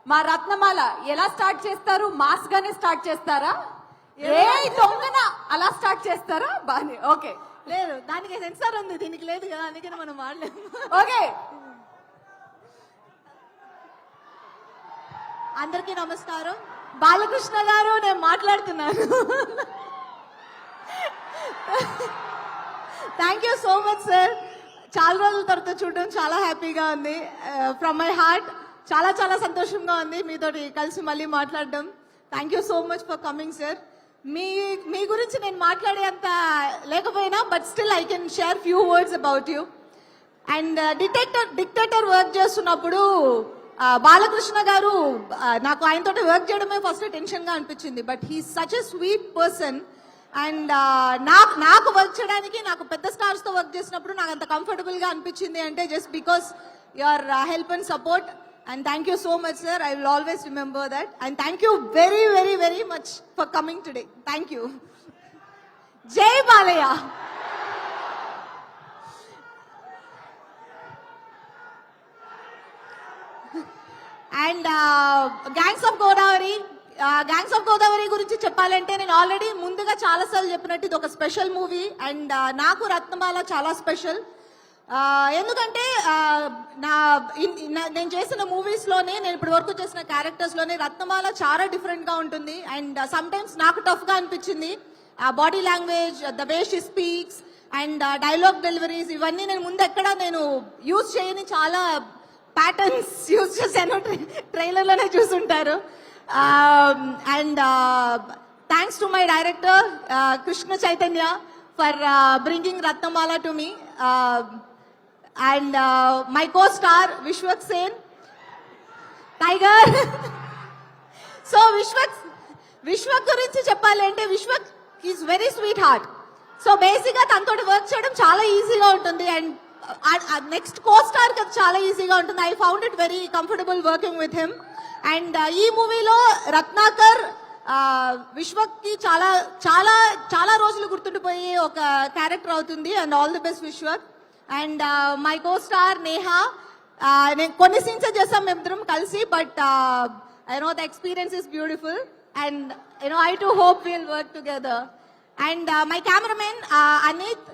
మా రత్నమాల ఎలా స్టార్ట్ చేస్తారు? మాస్ గానే స్టార్ట్ చేస్తారా? ఏ దొంగన అలా స్టార్ట్ చేస్తారా? బానే. ఓకే, లేదు, దానికి సెన్సార్ ఉంది, దీనికి లేదు కదా, అందుకని మనం వాడలేము. ఓకే. అందరికీ నమస్కారం. బాలకృష్ణ గారు, నేను మాట్లాడుతున్నాను. Thank you so much sir. చాలా రోజుల తర్వాత చూడడం చాలా హ్యాపీగా ఉంది. ఫ్రమ్ మై హార్ట్ చాలా చాలా సంతోషంగా ఉంది మీతోటి కలిసి మళ్ళీ మాట్లాడడం. Thank you so much for coming sir. మీ గురించి నేను మాట్లాడేంత లేకపోయినా, but still I can share few words about you. And dictator work చేస్తున్నప్పుడు బాలకృష్ణ గారు, నాకు ఆయనతో వర్క్ చేయడమే ఫస్ట్ టెన్షన్ గా అనిపించింది. But he such a sweet person. And నాకు వర్క్ చేయడానికి, నాకు పెద్ద స్టార్స్ తో వర్క్ చేసినప్పుడు నాకు అంత కంఫర్టబుల్ గా అనిపించింది అంటే just because your help and support. And thank you so much sir. I will always remember that. And thank you very very very much for coming today. Thank you. జై Balayya. And gangs of Godavari గురించి చెప్పాలంటే, నేను already ముందుగా చాలా సార్లు చెప్పినట్టు ఇది ఒక స్పెషల్ మూవీ. అండ్ నాకు రత్నమాల చాలా స్పెషల్. ఎందుకంటే నేను చేసిన మూవీస్ లోనే, నేను ఇప్పటి వరకు చేసిన క్యారెక్టర్స్ లోనే రత్నమాల చాలా డిఫరెంట్ గా ఉంటుంది. అండ్ సమ్ టైమ్స్ నాకు టఫ్ గా అనిపించింది. Body language, the way she speaks and dialogue deliveries, ఇవన్నీ నేను ముందు ఎక్కడ నేను యూజ్ చేయని చాలా ప్యాటర్న్స్ యూజ్ చేశాను. ట్రైలర్ లోనే చూసుంటారు. And thanks to my director Krishna Chaitanya for bringing Ratnamala to me. And my co star Vishwak Sen, tiger. So Vishwak గురించి చెప్పాలంటే, Vishwak is very sweet heart. So basic గా తనతో వర్క్ చేయడం చాలా ఈజీగా ఉంటుంది. అండ్ నెక్స్ట్ కో స్టార్ కి చాలా ఈజీగా ఉంటుంది. I found it very comfortable working with him. And ఈ మూవీలో రత్నాకర్ విశ్వక్ కి చాలా చాలా చాలా రోజులు గుర్తుండిపోయే ఒక క్యారెక్టర్ అవుతుంది. And all the best Vishwak. And my co star Neha, నేను కొన్ని సీన్స్ చేస్తాం మేమిద్దరం కలిసి, but I know the experience is beautiful. And I to hope will work together. And my cameraman Anith,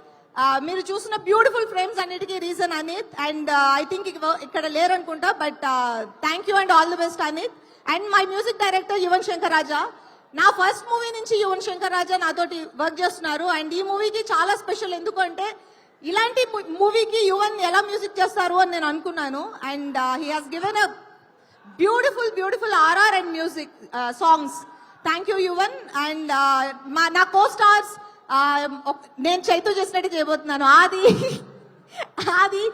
మీరు చూసిన బ్యూటిఫుల్ ఫ్రేమ్స్ అన్నిటికీ reason Anith. And I think ఇక్కడ లేరు అనుకుంటా, but thank you and all the best Anith. And my music director Yuvan Shankar Raja. నా first movie నుంచి యువన్ శంకర్ రాజా నాతోటి work చేస్తున్నారు. అండ్ ఈ మూవీకి చాలా స్పెషల్. ఎందుకంటే ఇలాంటి మూవీకి యువన్ ఎలా మ్యూజిక్ చేస్తారు అని నేను అనుకున్నాను. And he has given a beautiful RR and music songs. Thank you Yuvan. And నా కో స్టార్స్, నేను చైతూ చేసినట్టు చేయబోతున్నాను. Aadi,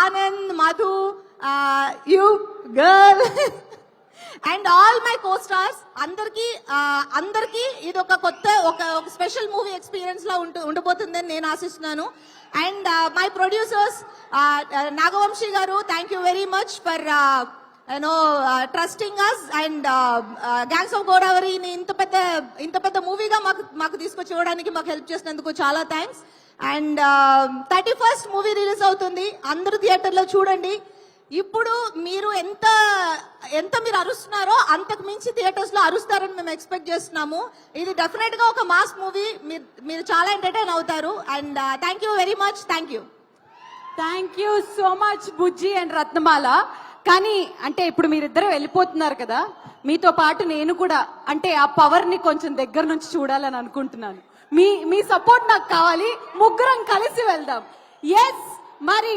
Anand, Madhu, you girl and all my co stars. అందరికి ఇది ఒక కొత్త ఒక స్పెషల్ మూవీ ఎక్స్పీరియన్స్ లా ఉండబోతుందని నేను ఆశిస్తున్నాను. And my producers Nagavamshi garu, thank you very much for trusting us. And gangs of గోదావరిని ఇంత పెద్ద మూవీగా మాకు తీసుకొచ్చి ఇవ్వడానికి మాకు హెల్ప్ చేసినందుకు చాలా thanks. And 31st movie release అవుతుంది. అందరూ థియేటర్లో చూడండి. ఇప్పుడు మీరు ఎంత మీరు అరుస్తున్నారో అంతకు మించి థియేటర్స్ లో అరుస్తారని మేము ఎక్స్పెక్ట్ చేస్తున్నాము. ఇది డెఫినెట్ గా ఒక మాస్ మూవీ. మీరు చాలా ఎంటర్టైన్ అవుతారు. And thank you very much. Thank you so much Bujji and Ratnamala. కానీ అంటే ఇప్పుడు మీరిద్దరు వెళ్ళిపోతున్నారు కదా, మీతో పాటు నేను కూడా అంటే ఆ పవర్ ని కొంచెం దగ్గర నుంచి చూడాలని అనుకుంటున్నాను. మీ సపోర్ట్ నాకు కావాలి. ముగ్గురం కలిసి వెళ్దాం. ఎస్, మరి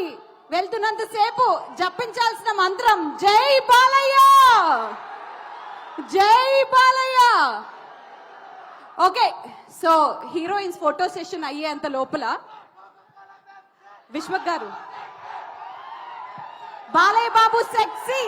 వెళ్తున్నంత సేపు జపించాల్సిన మంత్రం జై బాలయ్య, జై Balayya. Okay, so heroines photo session అయ్యేంత లోపల విశ్వక్ గారు, బాలయ్య బాబు సెక్సీ